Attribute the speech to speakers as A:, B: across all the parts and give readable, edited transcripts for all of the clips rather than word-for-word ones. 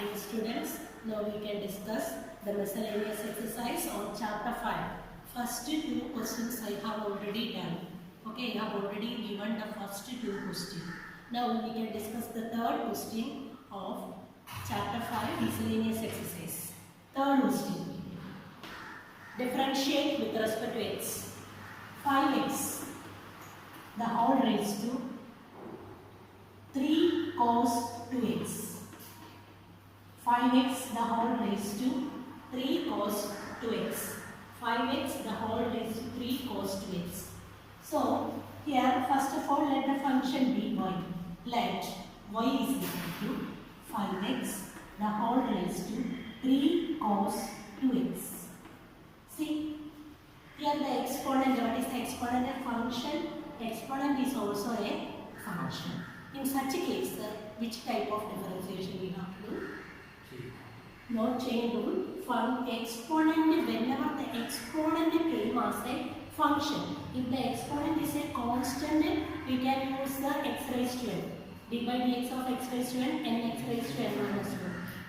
A: Dear students, now we can discuss the miscellaneous exercise on chapter 5. First two questions I have already done. Okay, I have already given the first two questions. Now we can discuss the third question of chapter 5 miscellaneous exercise. Third question. Differentiate with respect to x. 5x the whole raised to 3 cos 2x. 5x the whole raised to 3 cos 2x. 5x the whole raised to 3 cos 2x. So, here first of all let the function be y. Let y is equal to 5x the whole raised to 3 cos 2x. See, here the exponent, what is the exponent? A function. Exponent is also a function. In such a case, which type of differentiation we have to do? No chain rule. From exponent, whenever the exponent came as a function, if the exponent is a constant, we can use the x raised to n. d by dx of x raised to n, n x raised to n minus 1.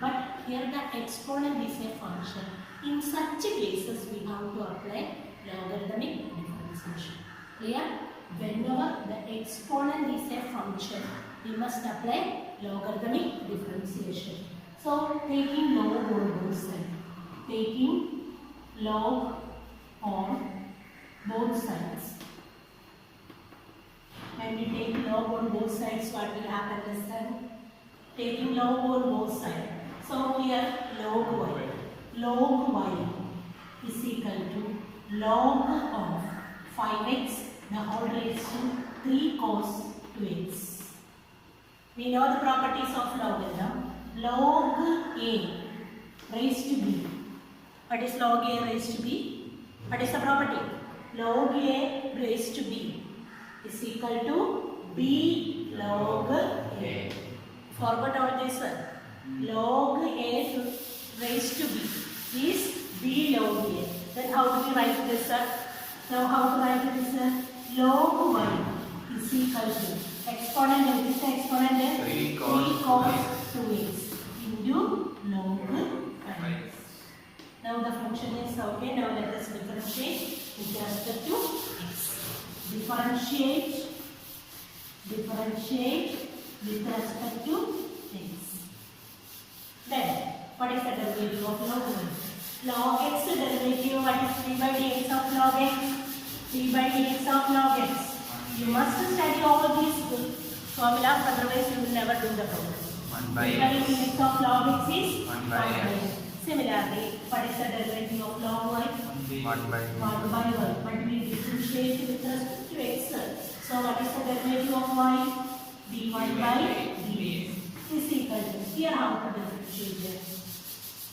A: But here the exponent is a function. In such cases, we have to apply logarithmic differentiation. Clear? Whenever the exponent is a function, we must apply logarithmic differentiation. So, taking log on both sides. Taking log on both sides. When we take log on both sides, what will happen is then taking log on both sides. So, here log y. Log y is equal to log of 5x the whole raised to 3 cos 2x. We know the properties of logarithm. Log a raised to b. What is log a raised to b? What is the property? Log a raised to b is equal to b log a. Forgot all this. Log a raised to b is b log a. Then how do we write this? Now how to write this? Log y is equal to exponent. What is the exponent? 3 cos 2x into log y. Now the function is okay. Now let us differentiate with respect to x. Differentiate with respect to x. Then what is the derivative of log y? Log x derivative, what is 3 by dx of log x? 3 by dx of log x. You must study all these formulas, otherwise you will never do the problem.
B: 1 by
A: 3 by dx of log x is
B: 1 by x.
A: Similarly, what is the derivative of log y?
B: 1 by
A: 1 by y. But we differentiate with respect to x. So what is the derivative of y? dy by dx is equal to. Here how to differentiate?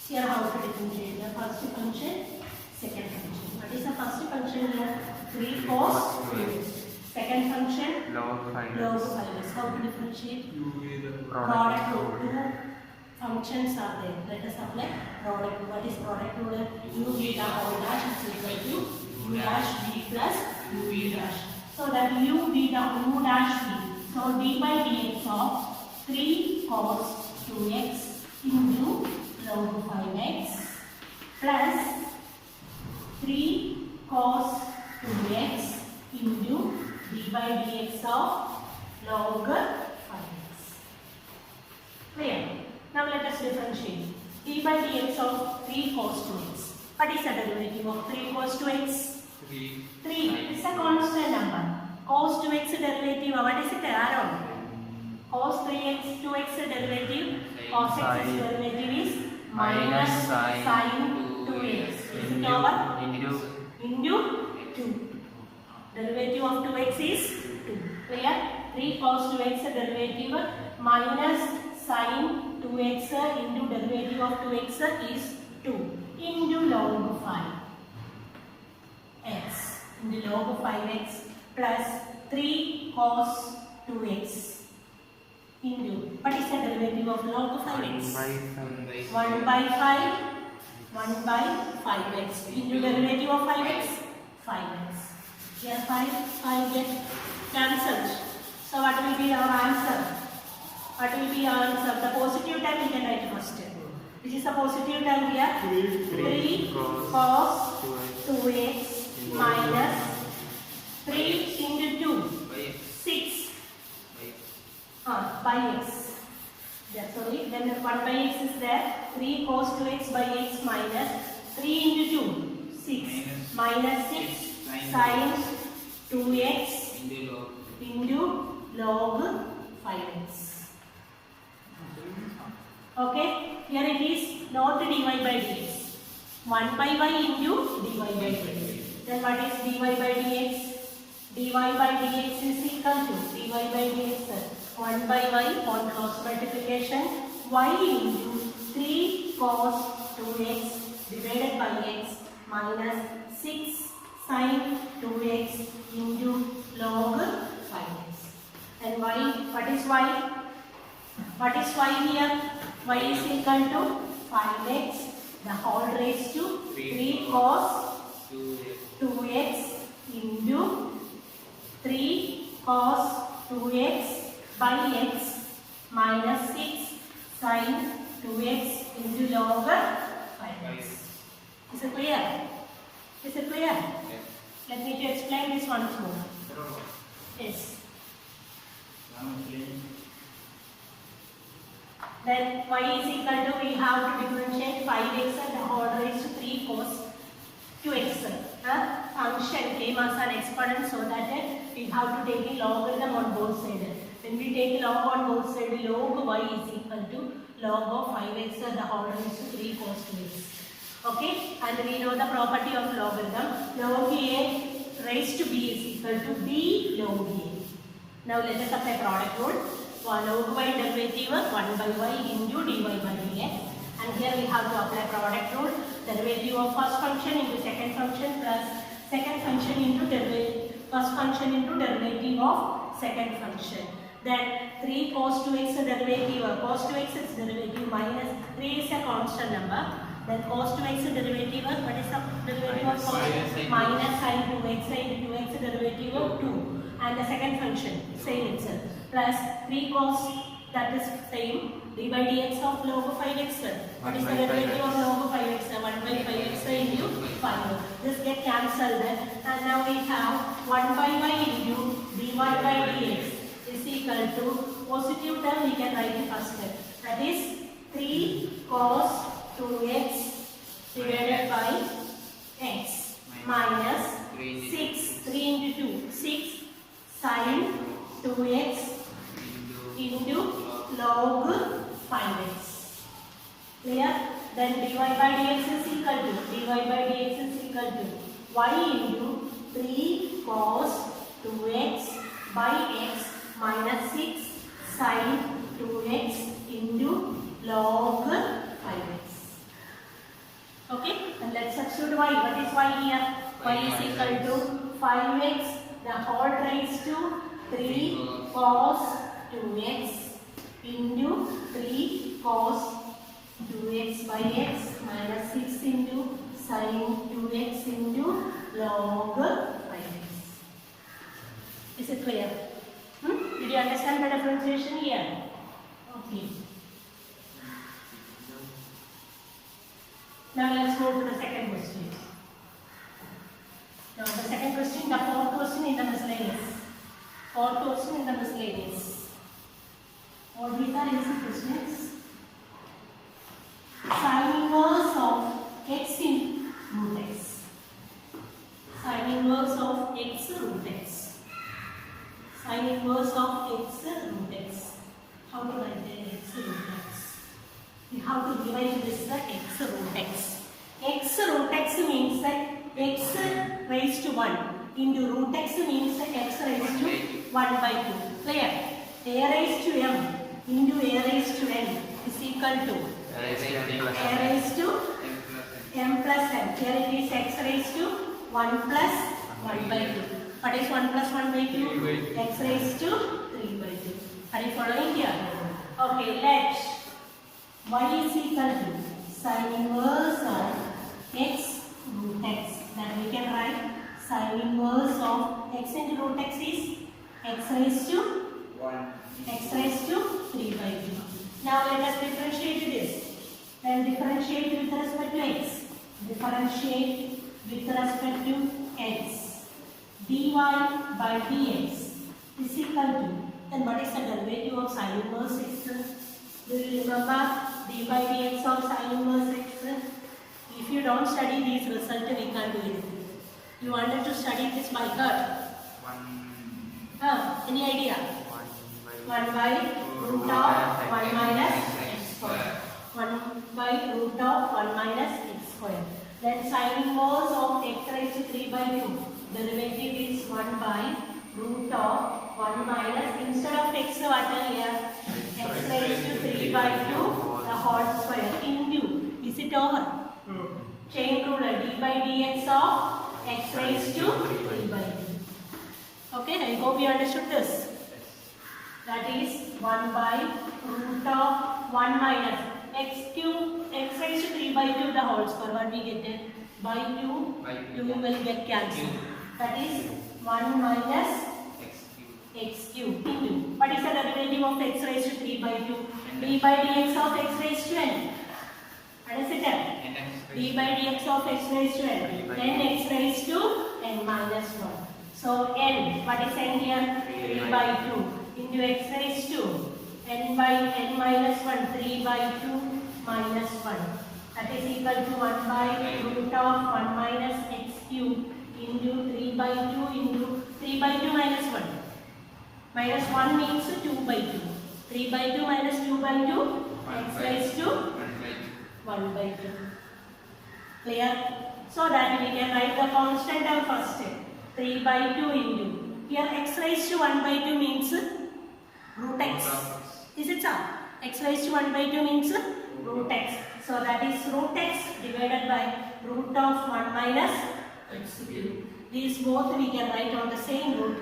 A: Here how to differentiate the first function, second function. What is the first function here? 3 cos 2x. Second function,
B: log 5x.
A: log 5x. How to differentiate?
B: Product
A: Product
B: rule.
A: rule. Functions are there. Let us apply product rule. What is product rule? U beta whole dash is equal to u dash b plus u b dash. So that u beta u dash b. So d by dx of 3 cos 2x into log 5x plus 3 cos 2x into d by dx of log 5x. Clear? Now let us differentiate. d by dx of 3 cos 2x. What is the derivative of 3 cos 2x?
B: 3.
A: 3. It's a constant number. Cos 2x derivative, what is it? Aaron? Cos 3x 2x derivative, cos x derivative is minus sin 2x. Is it over? Into 2. Derivative of 2x is 2. Clear? 3 cos 2x derivative minus sin 2x into derivative of 2x is 2 into log 5 x into log 5x plus 3 cos 2x into, what is the derivative of log 5x? 1 by 5x into derivative of 5x, 5x. Here 5 get cancelled. So what will be our answer? what will be our answer? The positive term we can write first. Which is the positive term here? 3 cos 2x minus 3 into 2, 6 by x. Yeah, sorry, then 1 by x is there. 3 cos 2x by x minus 3 into 2, 6 minus 6 sin 2x into log 5x. Okay, here it is not dy by dx. 1 by y into dy by dx. Then what is dy by dx? dy by dx is equal to dy by dx 1 by y on cross multiplication y into 3 cos 2x divided by x minus 6 sin 2x into log 5x. And y, what is y? What is y here? Y is equal to 5x the whole raised to 3 cos 2x into 3 cos 2x by x minus 6 sin 2x into log 5x. Is it clear? Is it clear?
B: Yes.
A: Let me to explain this once more. Yes. Then y is equal to, we have to differentiate 5x and the whole raised to 3 cos 2x. Function came as an exponent, so that we have to take a logarithm on both sides. When we take log on both sides, log y is equal to log of 5x and the whole raised to 3 cos 2x. Okay, and we know the property of logarithm. Log a raised to b is equal to b log a. Now let us apply product rule. Log y derivative 1 by y into dy by dx. And here we have to apply product rule. Derivative of first function into second function plus second function into first function into derivative of second function. Then 3 cos 2x derivative, cos 2x is derivative minus 3 is a constant number. Then cos 2x derivative, what is the derivative of cos? Minus sin 2x into 2x derivative of 2. And the second function, same itself. Plus 3 cos, that is same, d by dx of log of 5x. What is the derivative of log of 5x? 1 by 5x into 5. This get cancelled. And now we have 1 by y into dy by dx is equal to, positive term we can write it first. That is 3 cos 2x divided by x minus 6, 3 into 2, 6 sin 2x into log 5x. Clear? Then dy by dx is equal to, y into 3 cos 2x by x minus 6 sin 2x into log 5x. Okay, and let's substitute y. What is y here? Y is equal to 5x the whole raised to 3 cos 2x into 3 cos 2x by x minus 6 into sin 2x into log 5x. Is it clear? Did you understand the differentiation here? Okay. Now let's go to the second question. Now the second question, the fourth question in the miscellaneous. Fourth question in the miscellaneous. What these are easy questions. Sin inverse of x in root x. Sin inverse of x root x. Sin inverse of x root x. How to write the x root x? We have to divide this the x root x. X root x means that x raised to 1 into root x means that x raised to 1 by 2. Clear? A raised to m into a raised to n is equal to a raised to m plus n. Here it is x raised to 1 plus 1 by 2. What is 1 plus 1 by 2? X raised to 3 by 2. Are you following here? Okay, let y is equal to sin inverse of x root x. Then we can write sin inverse of x into root x is x raised to x raised to 3 by 2. Now let us differentiate this. Then differentiate with respect to x. Differentiate with respect to x. dy by dx is equal to, then what is the derivative of sine inverse x? Do you remember d by dx of sine inverse x? If you don't study these results, we can't do it. You wanted to study this by heart. Any idea? 1 by root of 1 minus x square. 1 by root of 1 minus x square. Then sine inverse of x raised to 3 by 2. Derivative is 1 by root of 1 minus, instead of x what here? X raised to 3 by 2 the whole square into, is it over? Chain rule d by dx of x raised to 3 by 2. Okay, I hope you understood this. That is 1 by root of 1 minus x cube, x raised to 3 by 2 the whole square. What we get it? By 2, 2 will get cancelled. That is 1 minus x cube into, what is the derivative of x raised to 3 by 2? d by dx of x raised to n. What is it? d by dx of x raised to n. Then x raised to n minus 1. So n, what is n here? 3 by 2 into x raised to n by n minus 1, 3 by 2 minus 1. That is equal to 1 by root of 1 minus x cube into 3 by 2 into 3 by 2 minus 1. Minus 1 means 2 by 2. 3 by 2 minus 2 by 2, x raised to 1 by 2. Clear? So that we can write the constant term first. 3 by 2 into, here x raised to 1 by 2 means root x. Is it so? X raised to 1 by 2 means root x. So that is root x divided by root of 1 minus x cube. These both we can write on the same root.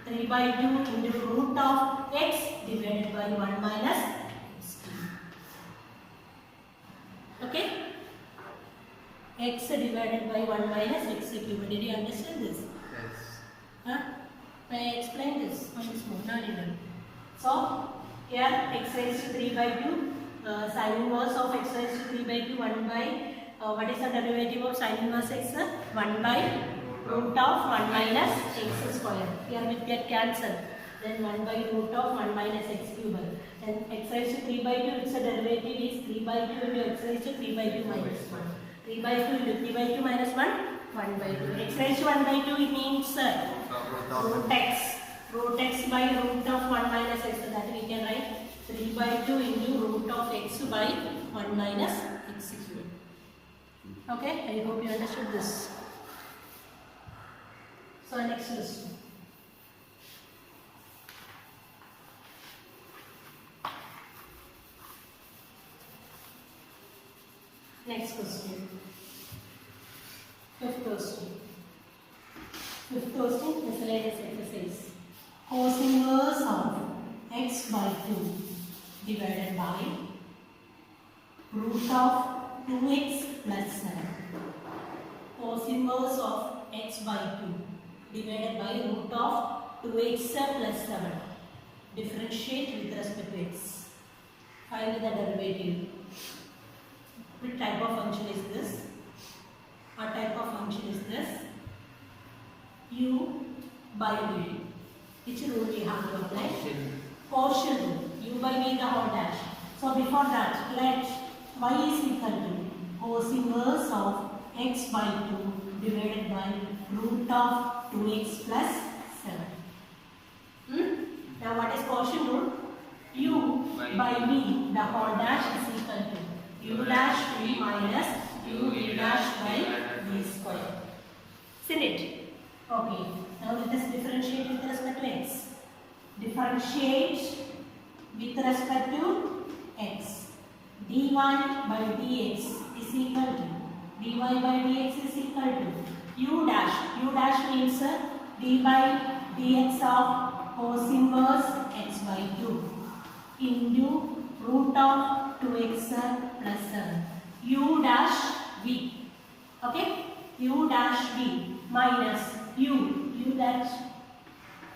A: 3 by 2 into root of x divided by 1 minus x cube. Okay? X divided by 1 minus x cube. Did you understand this?
B: Yes.
A: May I explain this once more? No, no. So, here x raised to 3 by 2, sine inverse of x raised to 3 by 2, 1 by, what is the derivative of sine inverse x? 1 by root of 1 minus x square. Here we get cancelled. Then 1 by root of 1 minus x cube. Then x raised to 3 by 2, its derivative is 3 by 2 into x raised to 3 by 2 minus 1. 3 by 2 into 3 by 2 minus 1, 1 by 2. X raised to 1 by 2 it means root x. Root x by root of 1 minus x, so that we can write 3 by 2 into root of x by 1 minus x cube. Okay, I hope you understood this. So next question. Next question. Fifth question. Fifth question, miscellaneous exercise. Cos inverse of x by 2 divided by root of 2x plus 7. Cos inverse of x by 2 divided by root of 2x plus 7. Differentiate with respect to x. Find the derivative. Which type of function is this? What type of function is this? U by v. Which rule we have to apply? Quotient rule. U by v the whole dash. So before that, let y is equal to cos inverse of x by 2 divided by root of 2x plus 7. Now what is quotient rule? U by v the whole dash is equal to u dash v minus u v dash by v square. Isn't it? Okay. Now let us differentiate with respect to x. Differentiate with respect to x. dy by dx is equal to dy by dx is equal to u dash. U dash means d by dx of cos inverse x by 2 into root of 2x plus 7. U dash v. Okay? U dash v minus u dash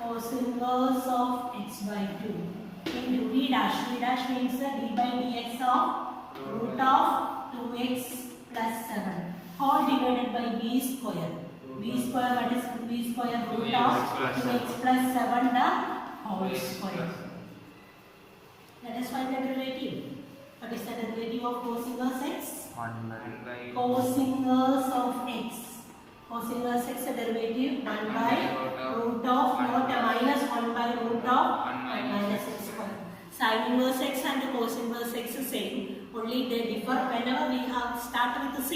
A: cos inverse of x by 2 into v dash. V dash means the d by dx of root of 2x plus 7 all divided by v square. V square, what is v square? Root of 2x plus 7 the whole square. Let us find the derivative. What is the derivative of cos inverse x?
B: 1 by
A: Cos inverse of x. Cos inverse x derivative 1 by root of, not a minus 1 by root of 1 minus x square. Sin inverse x and cos inverse x is same. Only they differ whenever we have start with c.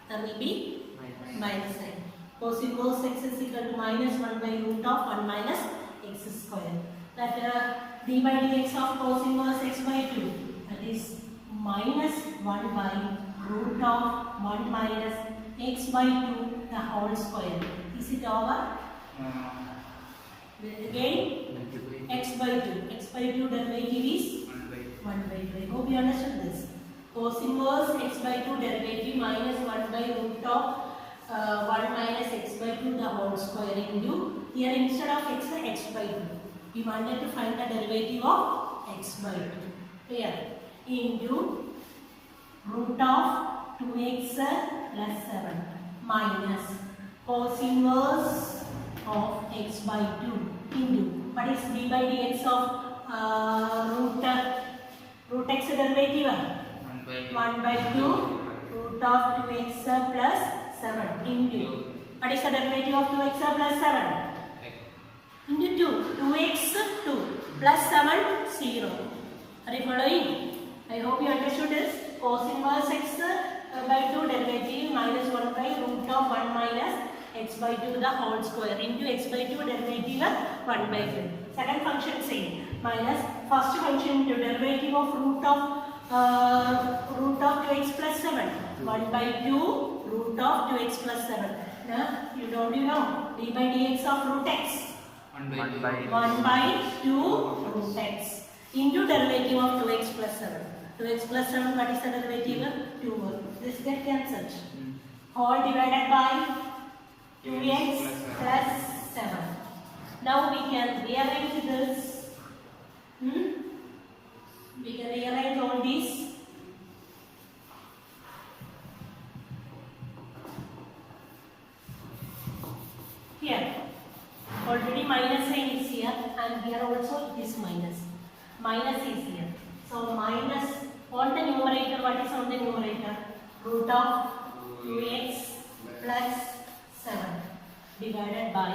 A: There will be minus sign. Cos inverse x is equal to minus 1 by root of 1 minus x square. That d by dx of cos inverse x by 2. That is minus 1 by root of 1 minus x by 2 the whole square. Is it over? Again x by 2. X by 2 derivative is 1 by 2. I hope you understood this. Cos inverse x by 2 derivative minus 1 by root of 1 minus x by 2 the whole square into, here instead of x by 2. We wanted to find the derivative of x by 2. Here into root of 2x plus 7 minus cos inverse of x by 2 into, what is d by dx of root x derivative? 1 by 2 root of 2x plus 7 into, what is the derivative of 2x plus 7? Into 2, 2x 2 plus 7 0. Are you following? I hope you understood this. Cos inverse x by 2 derivative minus 1 by root of 1 minus x by 2 the whole square into x by 2 derivative 1 by 2. Second function same. Minus first function into derivative of root of 2x plus 7. 1 by 2 root of 2x plus 7. Now you know d by dx of root x. 1 by 2 root x into derivative of 2x plus 7. 2x plus 7, what is the derivative? 2. This get cancelled. All divided by 2x plus 7. Now we can rearrange this. We can rearrange all these. Here, already minus sign is here, and here also it is minus. Minus is here. So minus on the numerator, what is on the numerator? Root of 2x plus 7 divided by,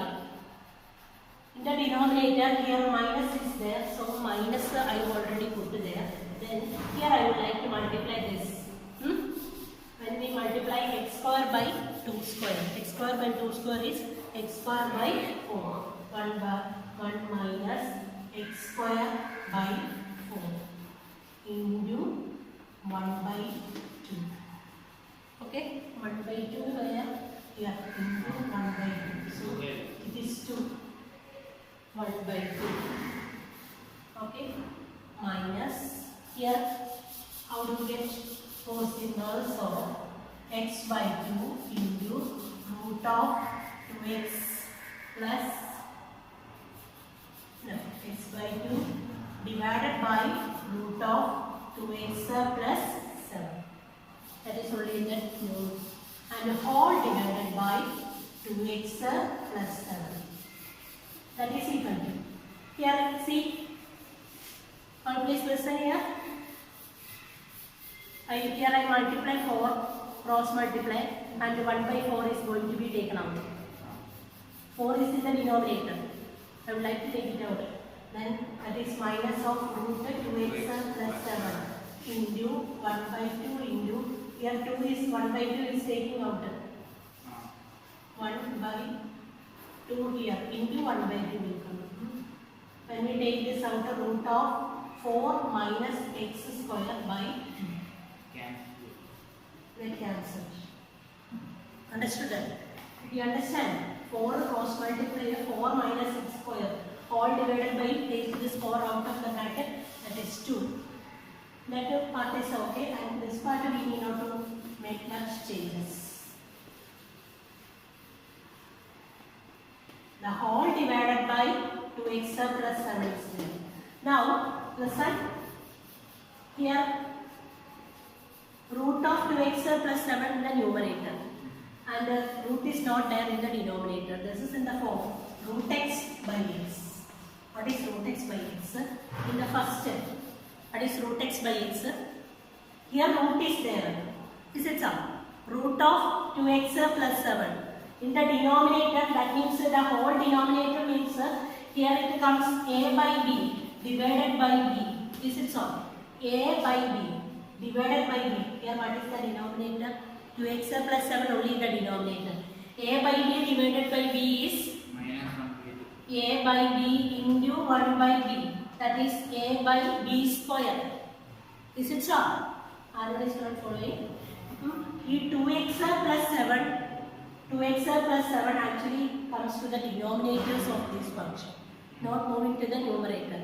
A: in the denominator here minus is there, so minus I already put there. Then here I would like to multiply this. When we multiply x square by 2 square, x square by 2 square is x square by 4. 1 minus x square by 4 into 1 by 2. Okay, 1 by 2 where here into 1 by 2. So it is 2. 1 by 2. Okay, minus here how do we get cos inverse of x by 2 into root of 2x plus x by 2 divided by root of 2x plus 7. That is only in that note. And whole divided by 2x plus 7. That is equal to. Here, see. Now please listen here. Here I multiply 4, cross multiply, and 1 by 4 is going to be taken out. 4 is in the denominator. I would like to take it out. Then that is minus of root 2x plus 7 into 1 by 2 into, here 2 is 1 by 2 is taking out. 1 by 2 here into 1 by 2 will come. When we take this out, root of 4 minus x square by 2. They cancel. Understood that? Did you understand? 4 cross multiply 4 minus x square. All divided by, take this 4 out of the bracket, that is 2. That part is okay, and this part we need not to make much changes. The whole divided by 2x plus 7 is there. Now listen, here root of 2x plus 7 in the numerator and the root is not there in the denominator. This is in the form root x by x. What is root x by x? In the first step, what is root x by x? Here root is there. Is it so? Root of 2x plus 7. In the denominator, that means the whole denominator means here it comes a by b divided by b. Is it so? A by b divided by b. Here what is the denominator? 2x plus 7 only the denominator. A by b divided by b is a by b into 1 by b. That is a by b square. Is it so? Arun is not following. 2x plus 7 actually comes to the denominators of this function, not moving to the numerator.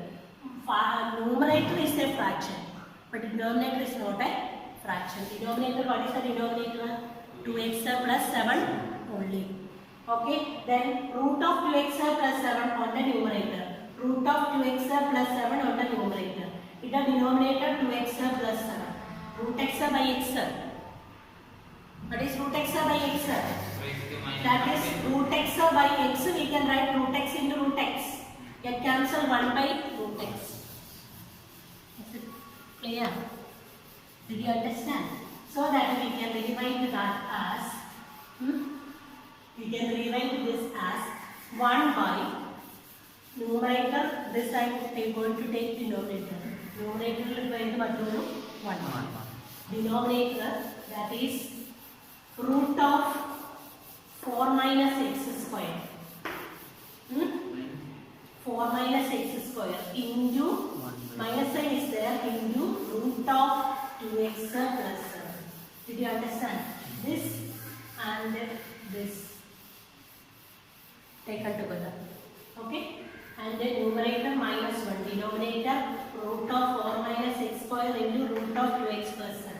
A: Numerator is a fraction, but denominator is not a fraction. Denominator, what is the denominator? 2x plus 7 only. Okay, then root of 2x plus 7 on the numerator. Root of 2x plus 7 on the numerator. In the denominator 2x plus 7. Root x by x. What is root x by x? That is root x by x. We can write root x into root x. Get cancel 1 by root x. Is it clear? Did you understand? So that we can rewrite that as we can rewrite this as 1 by numerator. This time we are going to take denominator. Numerator is going to be 1. Denominator, that is root of 4 minus x square. 4 minus x square into minus sign is there into root of 2x plus 7. Did you understand? This and this taken together. Okay? And the numerator minus 1. Denominator root of 4 minus x square into root of 2x plus 7.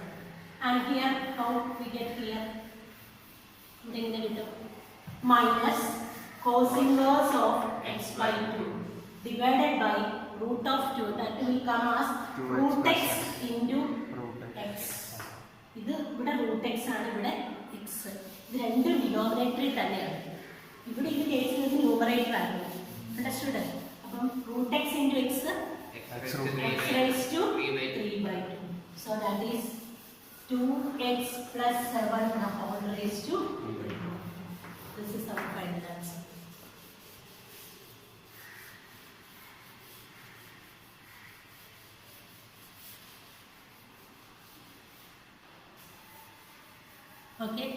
A: And here how we get here? Putting the little minus cos inverse of x by 2 divided by root of 2, that will come as root x into x. This is root x and x. This is denominator. This case is numerator. Understood? Root x into x, x raised to 3 by 2. So that is 2x plus 7 whole raised to 3. This is our final answer. Okay?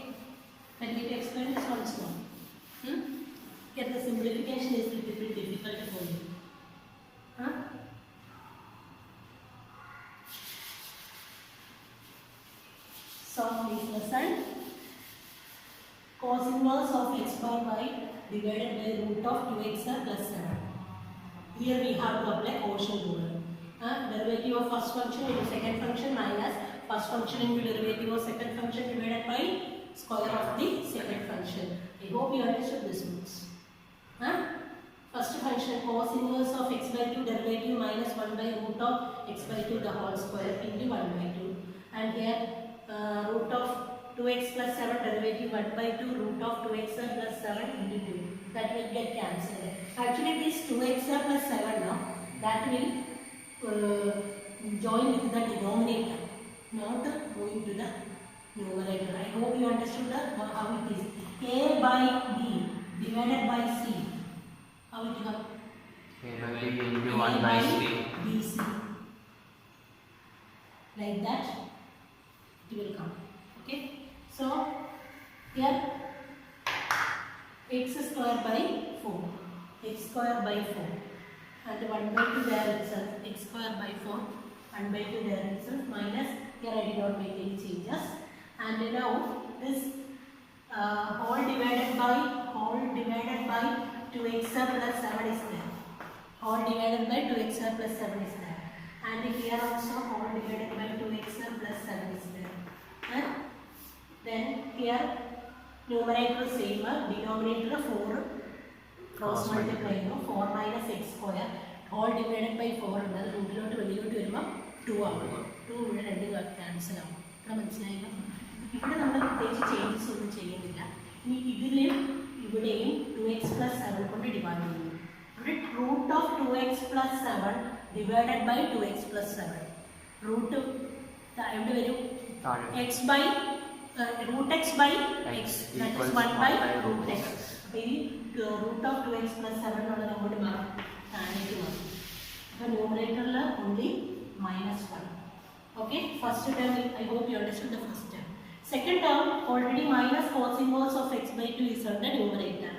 A: Let me explain this once more. Here the simplification is a little bit difficult for you. So please listen. Cos inverse of x bar y divided by root of 2x plus 7. Here we have to apply quotient rule. Derivative of first function into second function minus first function into derivative of second function divided by square of the second function. I hope you understood this rules. First function cos inverse of x by 2 derivative minus 1 by root of x by 2 the whole square into 1 by 2. And here root of 2x plus 7 derivative 1 by 2 root of 2x plus 7 into 2. That will get cancelled. Actually this 2x plus 7 now, that will join with the denominator, not going to the numerator. I hope you understood how it is. A by b divided by c. How it comes?
B: A by b into 1 by c.
A: bc. Like that it will come. Okay? So here x square by 4. X square by 4. And 1 by 2 there itself. X square by 4. 1 by 2 there itself. Minus. Here I did not make any changes. And now this whole divided by 2x plus 7 is there. Whole divided by 2x plus 7 is there. And here also whole divided by 2x plus 7 is there. Then here numerator same, denominator 4 cross multiply ചെയ്യുന്നു. 4 minus x square whole divided by 4 ഉണ്ട്. അത് റൂട്ടിലോട്ട് വെളിയിലോട്ട് വരുമ്പോൾ 2 ആവും. 2 ഇവിടെ 2 cancel ആവും. ഇവിടെ മനസ്സിലായല്ലോ. ഇവിടെ നമ്മൾ പ്രത്യേകിച്ച് ചേഞ്ചസ് ഒന്നും ചെയ്യുന്നില്ല. ഇനി ഇതിലും ഇവിടെയും 2x പ്ലസ് 7 കൊണ്ട് ഡിവൈഡ് ചെയ്യുന്നു. ഇവിടെ root of 2x plus 7 divided by 2x plus 7. Root എവിടെ വരും? X by root x by x, that is 1 by root x. അപ്പോൾ ഈ റൂട്ട് ഓഫ് 2x പ്ലസ് 7 എന്നുള്ളത് അങ്ങോട്ട് മാറും, താഴേക്ക് മാറും. അപ്പോൾ ന്യൂമറേറ്ററിൽ only -1. Okay, first term I hope you understood the first term. Second term already minus cos inverse of x by 2 is on the numerator,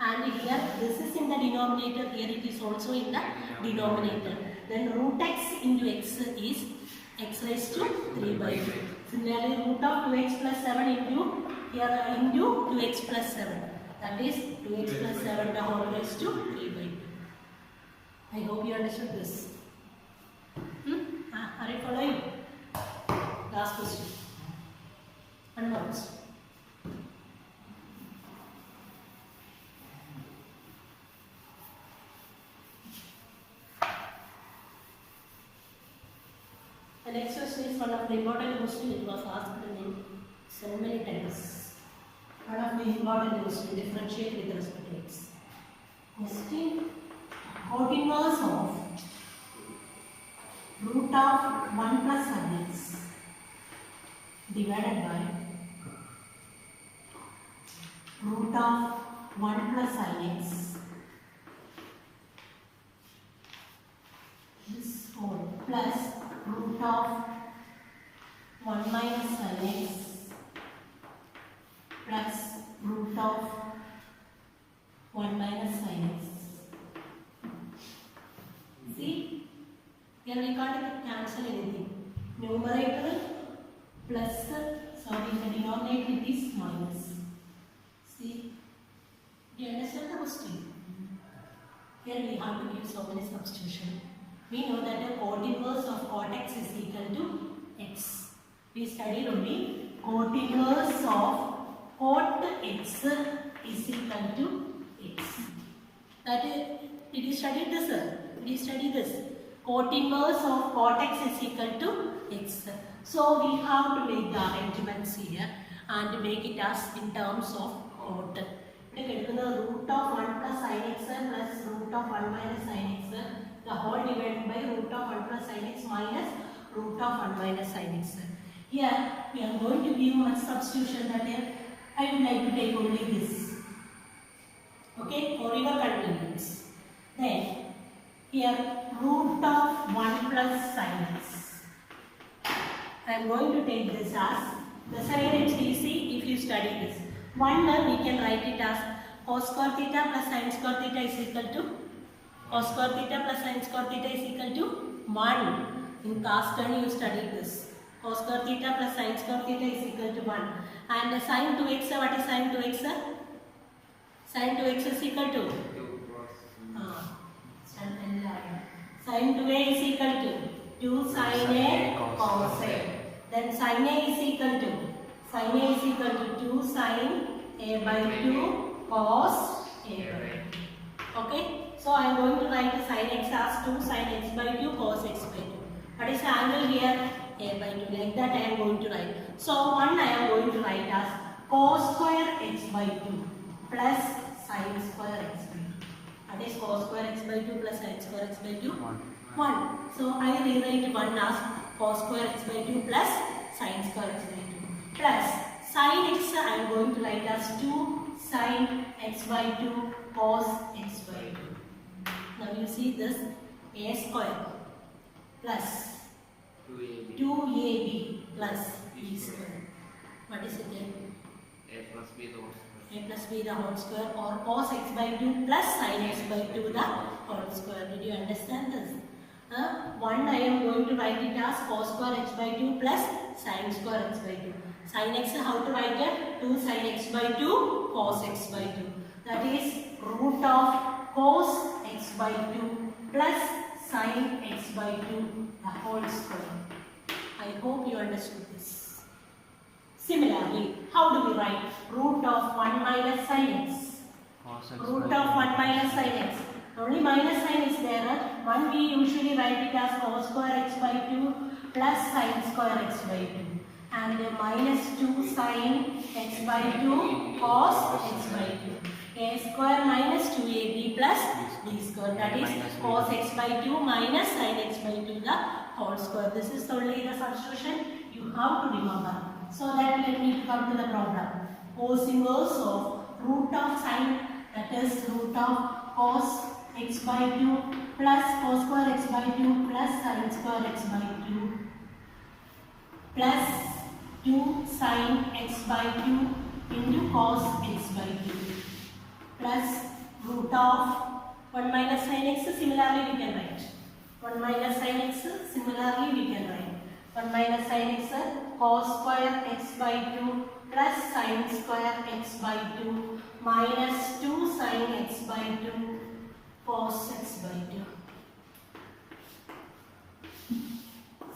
A: and here this is in the denominator, here it is also in the denominator. Then root x into x is x raised to 3 by 2. Similarly, root of 2x plus 7 into here into 2x plus 7, that is 2x plus 7 the whole raised to 3 by 2. I hope you understood this. Are you following? Last question. Onwards. The next question is one of the important questions. It was asked in so many times. One of the important questions, differentiate with respect to x. Question: cot inverse of root of 1 plus x divided by root of 1 plus x, this whole plus root of 1 minus x plus root of 1 minus x. See, here we can't cancel anything. Numerator plus, sorry, the denominator it is minus. See, do you understand the question? Here we have to give so many substitution. We know that the cot inverse of cot x is equal to x. We studied only cot inverse of cot x is equal to x. That is, did you study this? Did you study this? Cot inverse of cot x is equal to x. So we have to make the arrangements here and make it as in terms of cot. Root of 1 plus sin x plus root of 1 minus sin x, the whole divided by root of 1 plus sin x minus root of 1 minus sin x. Here we are going to give much substitution, that here I would like to take only this. Okay, for your convenience. Then here root of 1 plus sin x. I am going to take this as the sign it's easy if you study this. 1 we can write it as cos square theta plus sin square theta is equal to cos square theta plus sin square theta is equal to 1. In cast turn you studied this. Cos square theta plus sin square theta is equal to 1. And sin 2x, what is sin 2x? Sin 2x is equal to sin 2a is equal to 2 sin a cos a. Then sin a is equal to 2 sin a by 2 cos a by 2. Okay, so I am going to write the sin x as 2 sin x by 2 cos x by 2. What is the angle here? A by 2. Like that I am going to write. So 1 I am going to write as cos square x by 2 plus sin square x by 2. That is cos square x by 2 plus sin square x by 2. 1. So I rewrite 1 as cos square x by 2 plus sin square x by 2 plus sin x I am going to write as 2 sin x by 2 cos x by 2. Now you see this a square plus 2ab plus b square. What is it then?
B: A plus b the whole square.
A: A plus b the whole square, or cos x by 2 plus sin x by 2 the whole square. Did you understand this? 1 I am going to write it as cos square x by 2 plus sin square x by 2. Sin x, how to write it? 2 sin x by 2 cos x by 2. That is root of cos x by 2 plus sin x by 2 the whole square. I hope you understood this. Similarly, how do we write root of 1 minus sin x?
B: Cos x
A: root
B: by
A: of 1
B: 2.
A: minus sin x. Only minus sign is there. 1 we usually write it as cos square x by 2 plus sin square x by 2. And minus 2 sin x by 2 cos x by 2. A square minus 2ab plus b square. That is cos x by 2 minus sin x by 2 the whole square. This is only the substitution you have to remember. So that let me come to the problem. Cos inverse of root of sin, that is root of cos x by 2 plus cos square x by 2 plus sin square x by 2 plus 2 sin x by 2 into cos x by 2 plus root of 1 minus sin x. Similarly we can write 1 minus sin x. Similarly we can write 1 minus sin x cos square x by 2 plus sin square x by 2 minus 2 sin x by 2 cos x by 2.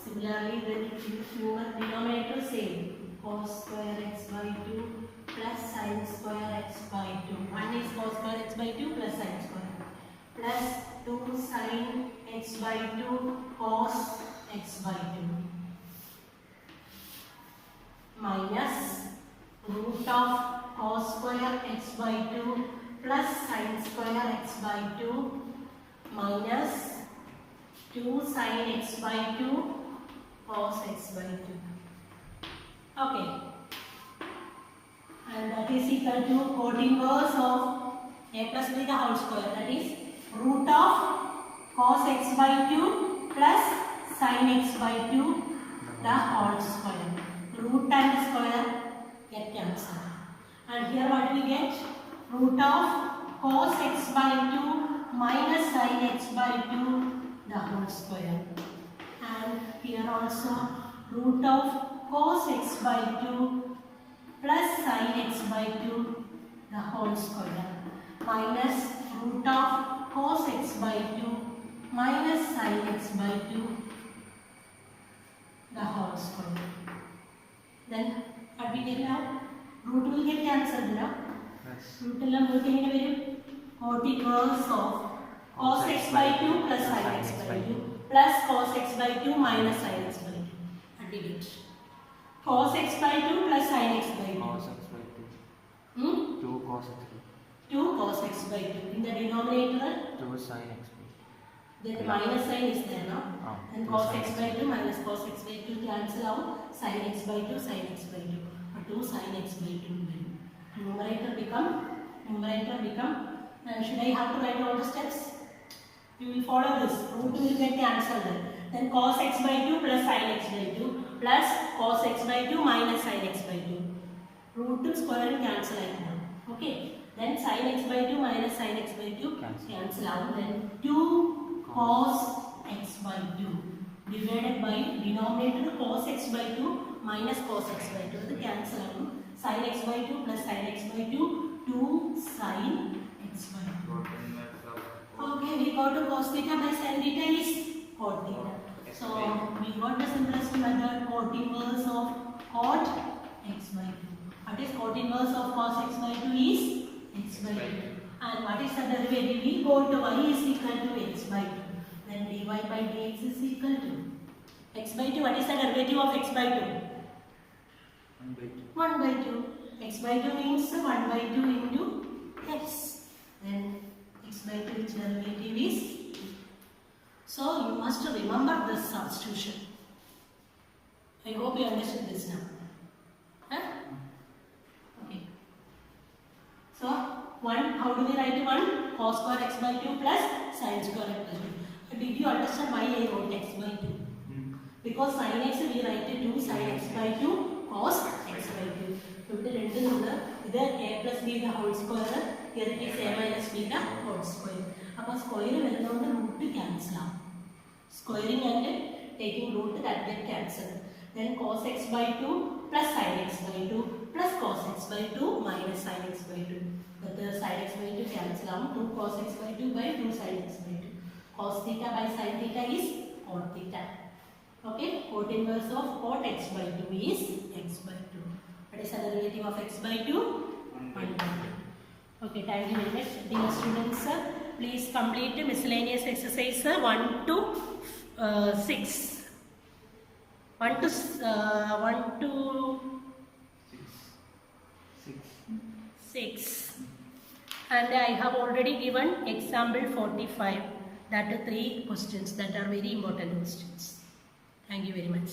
A: Similarly, when the denominator same, cos square x by 2 plus sin square x by 2. One is cos square x by 2 plus sin square plus 2 sin x by 2 cos x by 2 minus root of cos square x by 2 plus sin square x by 2 minus 2 sin x by 2 cos x by 2. Okay. And that is equal to cot inverse of a plus b the whole square. That is root of cos x by 2 plus sin x by 2 the whole square. Root and square get cancelled. And here what we get? Root of cos x by 2 minus sin x by 2 the whole square. And here also root of cos x by 2 plus sin x by 2 the whole square minus root of cos x by 2 minus sin x by 2 the whole square. Then what we get now? Root will get cancelled now.
B: Yes.
A: Root will be cot inverse of cos x by 2 plus sin x by 2 plus cos x by 2 minus sin x by 2. And we get cos x by 2 plus sin x by 2.
B: Cos x by 2. 2 cos x by
A: 2 cos x by 2. In the denominator,
B: 2 sin x by 2.
A: then the minus sign is there now. And
B: 2
A: cos
B: sin
A: x by 2 minus cos x by 2 cancel out. Sin x by 2, sin x by 2. 2 sin x by 2 will. Numerator become. Should I have to write all the steps? You will follow this. Root will get cancelled. Then cos x by 2 plus sin x by 2 plus cos x by 2 minus sin x by 2. Root to square and cancel out. Okay. Then sin x by 2 minus sin x by 2 cancel out. Then 2 cos x by 2 divided by denominator cos x by 2 minus cos x by 2. The cancel out. Sin x by 2 plus sin x by 2. 2 sin x by 2. Okay, we got to cos theta by sin theta is cot theta. So we got the simplest method, cot inverse of cot x by 2. What is cot inverse of cos x by 2 is x by 2. And what is the derivative? We go to y is equal to x by 2. Then dy by dx is equal to x by 2. What is the derivative of x by 2? 1 by 2. X by 2 means 1 by 2 into x. Then x by 2 which derivative is. So you must remember this substitution. I hope you understood this now. Huh? Okay. So 1, how do we write 1? Cos square x by 2 plus sin square x by 2. Did you understand why I wrote x by 2? Because sin x we write 2 sin x by 2 cos x by 2. Either a plus b the whole square, here it is a minus b the whole square. Now square root cancel. Squaring and taking root that get cancelled. Then cos x by 2 plus sin x by 2 plus cos x by 2 minus sin x by 2. But the sin x by 2 cancel out. 2 cos x by 2 by 2 sin x by 2. Cos theta by sin theta is cot theta. Okay, cot inverse of cot x by 2 is x by 2. What is the derivative of x by 2? 1 by 2. Okay, thank you very much. Dear students, please complete miscellaneous exercise 1 to 6. 1 to 6. And I have already given example 45. That are 3 questions that are very important questions. Thank you very much.